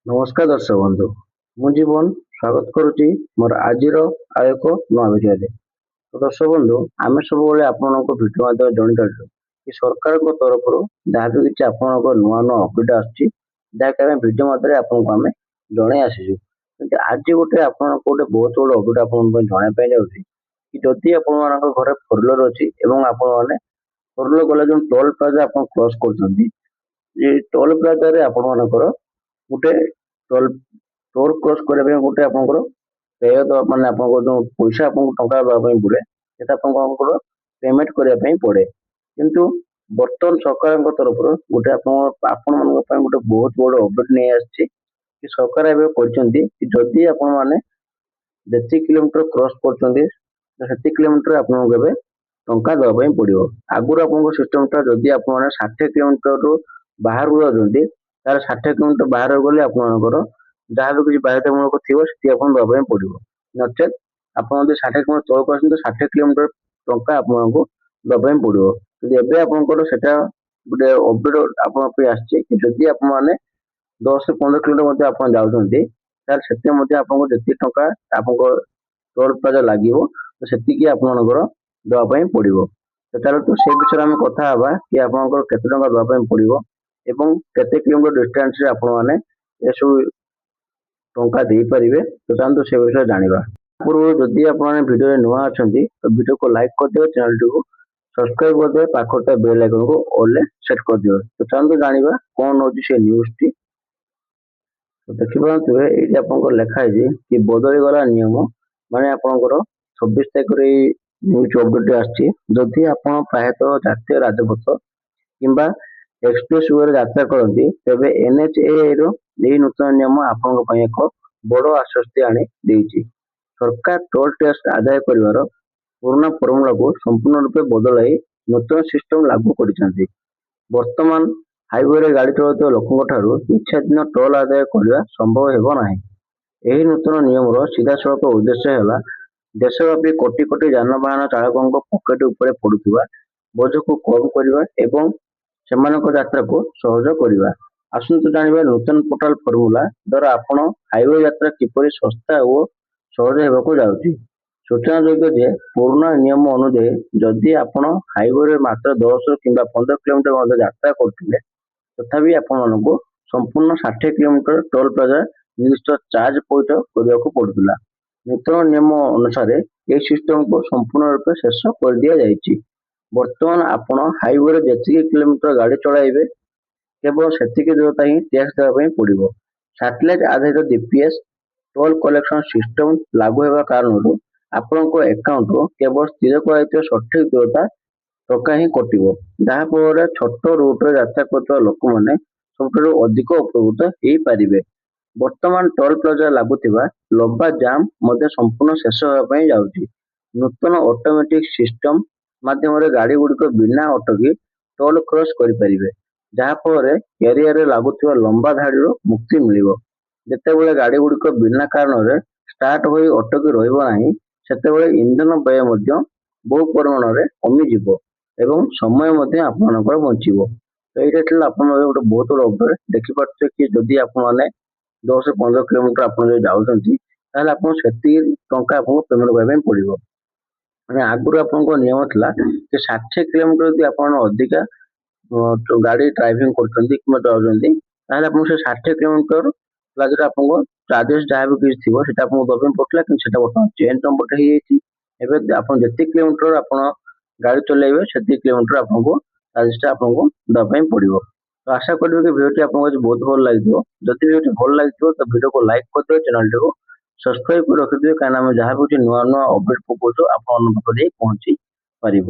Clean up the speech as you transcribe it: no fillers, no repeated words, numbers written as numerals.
नमस्कार दर्शक बंधु मु जीवन स्वागत करुच्ची मोर आज एक नुआ भिडियो तो दर्शक बंधु आम सब आपको भिडियो माध्यम जन कि सरकार तरफ जहाँ भी किसी आप नुआ नुआ अपडेट आम भिडियो माध्यम आपको आम जन आसीचु कि आज गोटे आप गोटे बहुत बड़ अपडेट आप जनवाई जाऊँगी कि जदि आप घर फोर व्हीलर अच्छी आपण फोर व्हीलर गला जो टोल प्लाजा आप क्रॉस कर टोल प्लाजा आपणकर गोटे टोल टोल क्रॉस करने गोटे आप पेय मानने आप जो पैसा आपको टंका देवाई पड़े से आपको पेमेंट करने पड़े किंतु बर्तमान सरकार तरफ गोटे आपण मान गोटे बहुत बड़ अपडेट नहीं आसी कि सरकार एवं जदि आपण मैंने जी किलोमीटर क्रॉस कर किलोमीटर आपको टंका देवाई पड़ो आगुरी आपको सिस्टम था जदि आप 60 किलोमीटर बाहर जाती 60 किलोमीटर बाहर गले आपंकर जहाँ भी किसी बाध्यतामूलक थी देवाई पड़ो नचेत आप 60 किलोमीटर तौक आसते 60 किलोमीटर टंका आपको देवाई पड़ो कि आपंकर से गोटे अपडेट आप जदि आप 10 ରୁ 15 किलोमीटर आप जाऊँगी आपको जी टंका आपको टोल प्लाजा लगे तो से आपंकर देवाई पड़ो तो से विषय में कथा हाँ कि आपंकर केते टंका देवाई पड़ो एवं केते किलोमीटर डिस्टेंस आपने सब टंका दे पारे तो चाहतु से विषय जाना पूर्व जदि आप भिडियो नुआ अच्छा तो भिडियो को लाइक कर दियो चैनल टी को सब्सक्राइब कर दियो पाखर बेल आइकन को ऑल सेट कर दियो तो चाहतु जाना कौन हो न्यूज टी तो देखिए ये आपको लिखाई कि बदली गला नियम माने आपंकर 26 तारीख न्यूज अपडेट आदि आप प्रायतः जातीय राजपथ किंबा एक्सप्रेस वे यात्रा करती तेज NHAI यही नूतन नियम आपण एक बड़ आश्वस्ति आनी देछि। सरकार टोल टैक्स आदाय कर पुराना फर्मुला को संपूर्ण रूपे बदलाई नूतन सिस्टम लागू कर वर्तमान हाईवे गाड़ी चलाता लोकों इच्छाधीन टोल आदाय करने संभव होना यही नूतन नियम सीधा सड़क उद्देश्य है देशव्यापी कोटी कोटी जानवाहन चालकों पकेट उपरे पड़ुवा बोझ को कम करने एवं सेमानक यात्रा को सहज करवा आसतु जाना नूतन पोर्टाल फर्मुला द्वारा आपण हाईवे यात्रा किपरि सस्ता और सहज होगा जाऊँगी सूचना योग्य जे पुराना नियम अनुଯାयी जदि आपण हाईवे मात्र 10 ରୁ କିମ୍ବା 15 किलोमीटर यात्रा करते तथापि आपण संपूर्ण 60 किलोमीटर टोल प्लाजा निर्दिष्ट चार्ज पैठ करने को पड़ूला नूतन नियम अनुसार ये सिस्टम को संपूर्ण रूपे शेष कर दि जाइए वर्तमान आपण हाईवे जी किलोमीटर गाड़ी चलाइबे केवल से दूरता ही टैक्स देवाई पड़ो सैटेलाइट आधारित जीपीएस टोल कलेक्शन सिस्टम लागू होगा कारण आपण अकाउंट केवल स्थिर कर सठिक दूरता टका ही कटो जहाँफल छोट रूट्रे यात्रा कर लोक मैंने सब अधिक उपकृत हो पारे वर्तमान टोल प्लाजा लगुवा लंबा जाम संपूर्ण शेष होगापी जाऊँगी नूतन ऑटोमेटिक सिस्टम माध्यम गाड़ी गुड़िक बिना अटकी टोल क्रॉस करें जहाँफल एरिया लगुवा लंबा धाड़ी मुक्ति मिल जितेबाला गाड़ी गुड़िक बिना कारण स्टार्ट हो अटकी रहा इंधन व्यय बहु परिमाण में कमिज एवं समय आपंकर बचो तो ये आप गोटे बहुत बड़ा अपडेट देखिपे कि जदि आप 10 ରୁ 15 किलोमीटर आप जाऊँगी टंका आपको पेमेंट करने पड़ो मैंने आगुरी आप नियम था कि 60 किलोमीटर यदि आप अधिका गाड़ी ड्राइविंग कर 60 किलोमीटर प्लाजा आपको चार्जेस जहाँ भी किसी थी आपको दबाई पड़ता कि बर्तमान चेंज नंबर हो आप जी किलोमीटर आप गाड़ी चलाइबे से किलोमीटर आपको चार्जेस आपको दबाई पड़ो तो आशा करेंगे कि भिडियो आपको बहुत भल लगे जदि भिडियो भल लगे तो भिडियो को लाइक कर दियो चैनल टी को सब्सक्राइब कर रखिए कहीं जहाँ भी नुआ नुआ अपडेट पकाऊ आप पहुंची पार।